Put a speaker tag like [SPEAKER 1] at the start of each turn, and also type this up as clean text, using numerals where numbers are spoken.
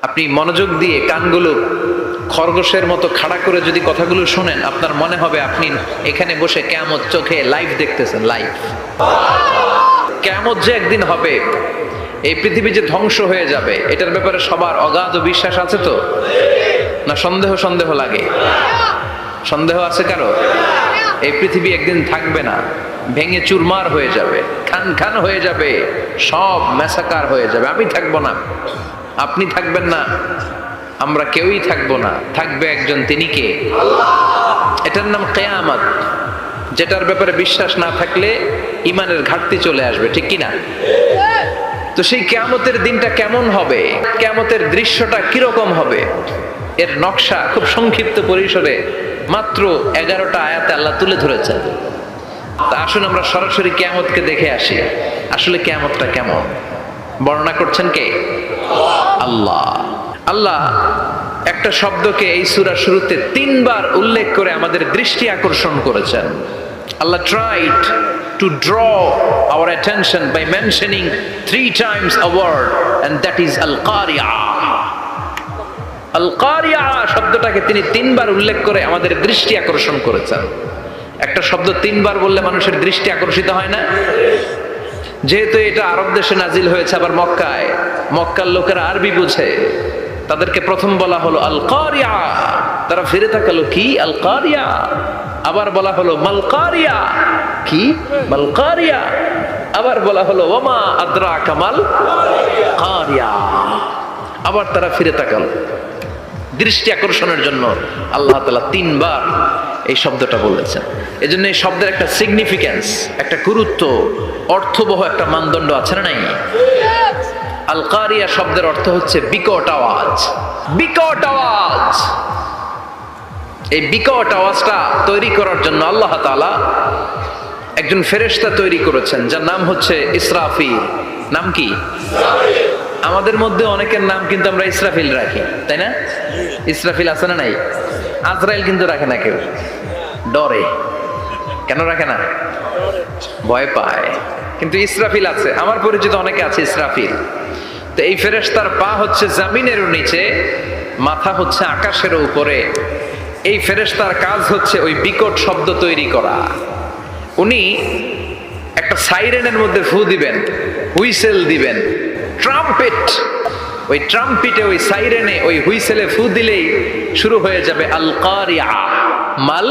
[SPEAKER 1] আপনি মনোযোগ দিয়ে কানগুলো খরগোশের মতো খাড়া করে যদি কথাগুলো শোনেন, আপনার মনে হবে আপনি এখানে বসে কিয়ামত চোখে লাইভ দেখতেছেন। লাইভ কিয়ামত যে একদিন হবে, এই পৃথিবী যে ধ্বংস হয়ে যাবে, এটার ব্যাপারে সবার অগাধ বিশ্বাস আছে তো? না সন্দেহ লাগে? সন্দেহ আছে কারো? এই পৃথিবী একদিন থাকবে না, ভেঙে চুরমার হয়ে যাবে, খান খান হয়ে যাবে, সব ম্যাসাকার হয়ে যাবে। আমি থাকবো না, আপনি থাকবেন না, আমরা কেউই থাকবো না, থাকবে একজন, তিনি কে? এটার নাম কিয়ামত, যেটার ব্যাপারে বিশ্বাস না থাকলে ইমানের ঘাটতি চলে আসবে, ঠিক কি না? তো সেই কিয়ামতের দিনটা কেমন হবে, কিয়ামতের দৃশ্যটা কিরকম হবে, এর নকশা খুব সংক্ষিপ্ত পরিসরে মাত্র 11টা আয়াতে আল্লাহ তুলে ধরেছেন। তা আসুন আমরা সরাসরি কিয়ামতকে দেখে আসি, আসলে কিয়ামতটা কেমন। বর্ণনা করছেন কে? আল্লাহ। আল্লাহ একটা শব্দকে এই সূরার শুরুতে 3 বার উল্লেখ করে আমাদের দৃষ্টি আকর্ষণ করেছেন। Allah tried to draw our attention by mentioning 3 times a word, and that is al-qari'ah. al-qari'ah শব্দটাকে তিনি 3 বার উল্লেখ করে আমাদের দৃষ্টি আকর্ষণ করেছেন। একটা শব্দ 3 বার বললে মানুষের দৃষ্টি আকর্ষিত হয় না? যেহেতু এটা আরব দেশে নাজিল হয়েছে, আবার মক্কায়, মক্কার লোকেরা আরবি বুঝে, তাদেরকে প্রথম বলা হলো আল কারিয়া, তারা ফিরে তাকালো, কি আল কারিয়া? আবার বলা হলো মাল কারিয়া, কি মাল কারিয়া? আবার বলা হলো ওমা আদরাকা মাল কারিয়া। আবার তারা ফিরে তাকালো। দৃষ্টি আকর্ষণের জন্য আল্লাহ তাআলা 3 বার এই শব্দটা বলেছেন। এজন্য এই শব্দের একটা সিগনিফিকেন্স, একটা গুরুত্ব, অর্থবহ একটা মানদণ্ড আছে না নাই? আল কারিয়া শব্দের অর্থ হচ্ছে বিকট আওয়াজ। বিকট আওয়াজ, এই বিকট আওয়াজটা তৈরি করার জন্য আল্লাহ তাআলা একজন ফেরেশতা তৈরি করেছেন, যার নাম হচ্ছে ইসরাফিল। নাম কি? আমাদের মধ্যে অনেকের নাম কিন্তু আমরা ইসরাফিল রাখি, তাই না? ইসরাফিল আছে না নাই? আজরাইল কিন্তু রাখে না কেউ, ডরে। কেন রাখে না? ভয় পায়। কিন্তু ইসরাফিল আছে, আমার পরিচিত অনেকে আছে ইসরাফিল। তো এই ফেরেশতার পা হচ্ছে জমিনের নিচে, মাথা হচ্ছে আকাশের উপরে। এই ফেরেশতার কাজ হচ্ছে ওই বিকট শব্দ তৈরি করা। উনি একটা সাইরেনের মধ্যে ফু দিবেন, হুইসেল দিবেন, ট্রাম্পেট, ওই ট্রাম্পিটে, ওই সাইরেনে, ওই হুইসেলে ফু দিলেই শুরু হয়ে যাবে আল কারিয়া মাল